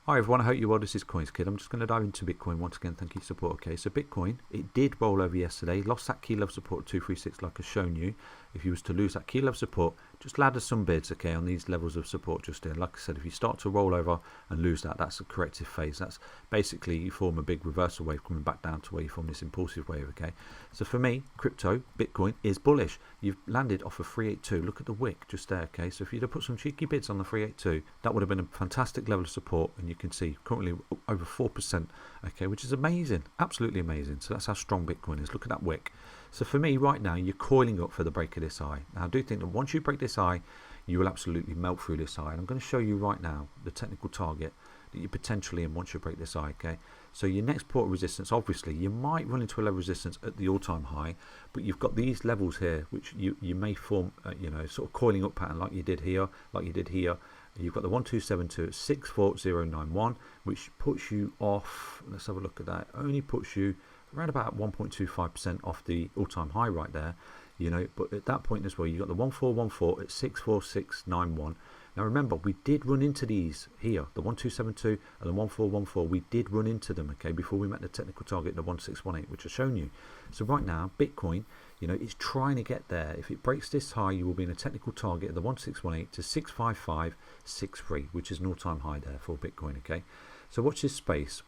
Hi everyone, I hope you're well. This is CoinsKid. I'm just going to dive into Bitcoin once again. Thank you for support. Okay, so Bitcoin, it did roll over yesterday, lost that key level support at 236 like I've shown you. If you was to lose that key level support, just ladder some bids, okay, on these levels of support just there. Like I said, if you start to roll over and lose that, that's a corrective phase. That's basically you form a big reversal wave coming back down to where you form this impulsive wave, okay. So for me, crypto, Bitcoin is bullish. You've landed off of 382. Look at the wick just there, okay. So if you'd have put some cheeky bids on the 382, that would have been a fantastic level of support, and you can see currently over 4%, okay, which is amazing, absolutely amazing. So that's how strong Bitcoin is. Look at that wick. So for me right now, you're coiling up for the break of this high. Now I do think that once you break this high, you will absolutely melt through this high, and I'm going to show you right now the technical target that you're potentially in once you break this high, okay. So your next port of resistance, obviously you might run into a level of resistance at the all-time high, but you've got these levels here which you may form you know, sort of coiling up pattern like you did here, You've got the 1272 at 64091, which puts you off, let's have a look at that, only puts you around about 1.25% off the all-time high right there, you know. But at that point as well, you got the 1414 at 64691. Now remember, we did run into these here, the 1272 and the 1414. We did run into them, okay, before we met the technical target, the 1618, which I've shown you. So right now, Bitcoin, you know, it's trying to get there. If it breaks this high, you will be in a technical target of the 1618 to 65563, which is an all-time high there for Bitcoin, okay. So watch this space,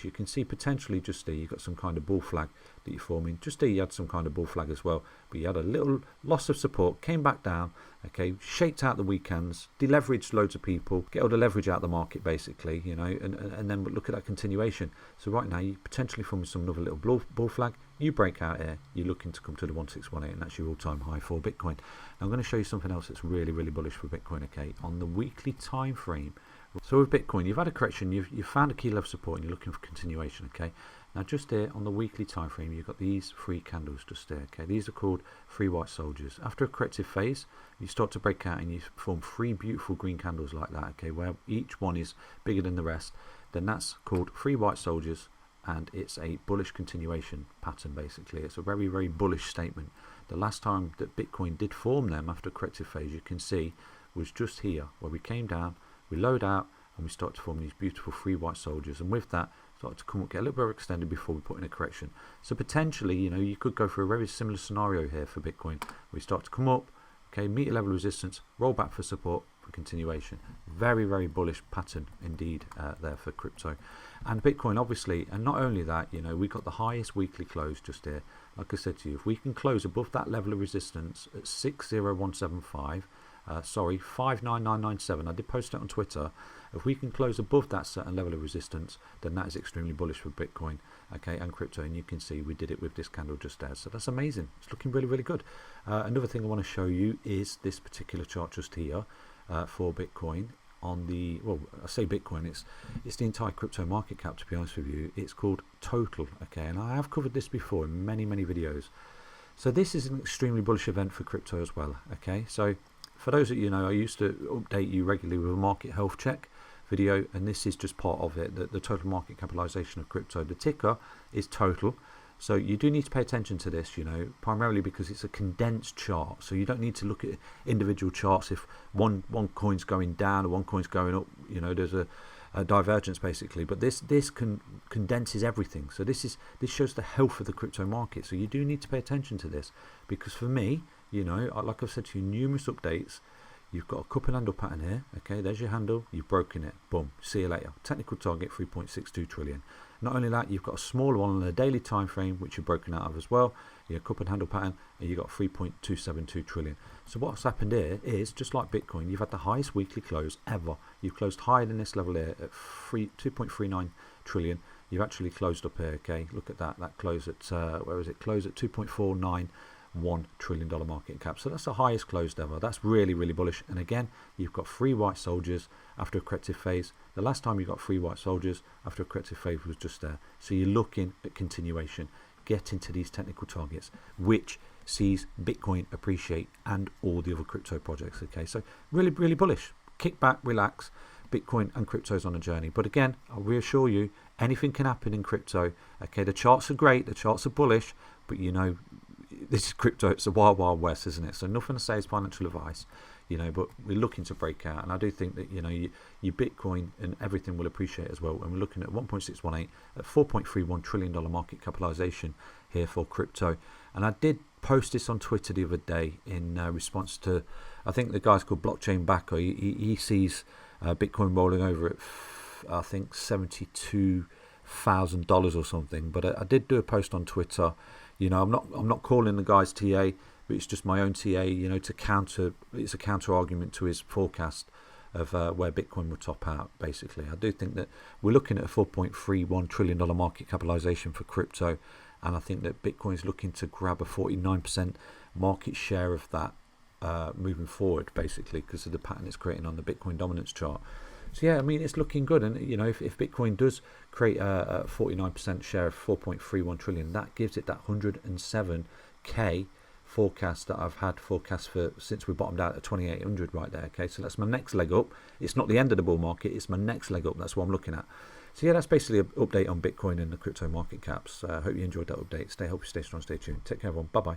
you can see potentially just there you've got some kind of bull flag that you're forming. Just there you had some kind of bull flag as well, but you had a little loss of support, came back down, okay, shaped out the weekends, deleveraged loads of people, get all the leverage out of the market basically, you know, and then look at that continuation. So right now you potentially forming some another little bull flag. You break out here, you're looking to come to the 1618, and that's your all-time high for Bitcoin. Now I'm going to show you something else that's really bullish for Bitcoin, okay, on the weekly time frame. So with Bitcoin, you've had a correction, you've found a key level support, and you're looking for continuation, okay. Now just there on the weekly time frame, you've got these three candles just there, okay. These are called three white soldiers. After a corrective phase, you start to break out and you form three beautiful green candles like that, okay, where each one is bigger than the rest. Then that's called three white soldiers, and it's a bullish continuation pattern basically. It's a very bullish statement. The last time that Bitcoin did form them after a corrective phase, you can see, was just here where we came down, we load out, and we start to form these beautiful three white soldiers, and with that start to come up, get a little bit extended before we put in a correction. So potentially, you know, you could go for a very similar scenario here for Bitcoin. We start to come up, okay, meet a level of resistance, roll back for support for continuation. Very bullish pattern indeed there for crypto and Bitcoin, obviously. And not only that, you know, we got the highest weekly close just here. Like I said to you, if we can close above that level of resistance at 60175, sorry, 59997, I did post it on Twitter. If we can close above that certain level of resistance, then that is extremely bullish for Bitcoin, okay, and crypto. And you can see we did it with this candle just there, so that's amazing. It's looking really good. Another thing I want to show you is this particular chart just here for Bitcoin. On the, well, I say Bitcoin, it's the entire crypto market cap, to be honest with you. It's called total, okay, and I have covered this before in many videos. So this is an extremely bullish event for crypto as well, okay. So for those of you know, I used to update you regularly with a market health check video, and this is just part of it, the total market capitalization of crypto. The ticker is total, so you do need to pay attention to this, you know, primarily because it's a condensed chart. So you don't need to look at individual charts. If one coin's going down or one coin's going up, you know, there's a divergence basically, but this condenses everything. So this shows the health of the crypto market. So you do need to pay attention to this, because for me, you know, like I've said to you, numerous updates, you've got a cup and handle pattern here, okay, there's your handle, you've broken it, boom, see you later. Technical target 3.62 trillion. Not only that, you've got a smaller one on the daily time frame which you're broken out of as well, your cup and handle pattern, and you've got 3.272 trillion. So what's happened here is, just like Bitcoin, you've had the highest weekly close ever. You've closed higher than this level here at 2.39 trillion. You've actually closed up here, okay, look at that, that closed at where is it, closed at 2.491 trillion dollar market cap. So that's the highest closed ever. That's really bullish. And again, you've got three white soldiers after a corrective phase. The last time you got three white soldiers after a corrective phase was just there. So you're looking at continuation, get into these technical targets, which sees Bitcoin appreciate and all the other crypto projects, okay. So really bullish. Kick back, relax. Bitcoin and crypto's on a journey, but again, I'll reassure you, anything can happen in crypto, okay. The charts are great, the charts are bullish, but you know, this is crypto, it's the wild west, isn't it? So nothing to say is financial advice. you know, but we're looking to break out, and I do think that, you know, your Bitcoin and everything will appreciate as well. And we're looking at 1.618 at $4.31 trillion market capitalization here for crypto. And I did post this on Twitter the other day in response to, I think the guy's called Blockchain Backer. He sees Bitcoin rolling over at I think $72,000 or something. But I did do a post on Twitter. You know, I'm not calling the guy's TA, but it's just my own TA. You know, it's a counter argument to his forecast of where Bitcoin will top out. Basically, I do think that we're looking at a $4.31 trillion market capitalization for crypto, and I think that Bitcoin is looking to grab a 49% market share of that moving forward, basically because of the pattern it's creating on the Bitcoin dominance chart. So yeah, I mean, it's looking good. And, you know, if Bitcoin does create a 49% share of 4.31 trillion, that gives it that 107K forecast that I've had forecast for since we bottomed out at 2800 right there. Okay, so that's my next leg up. It's not the end of the bull market, it's my next leg up. That's what I'm looking at. So yeah, that's basically an update on Bitcoin and the crypto market caps. I hope you enjoyed that update. Stay healthy, stay strong, stay tuned. Take care, everyone. Bye bye.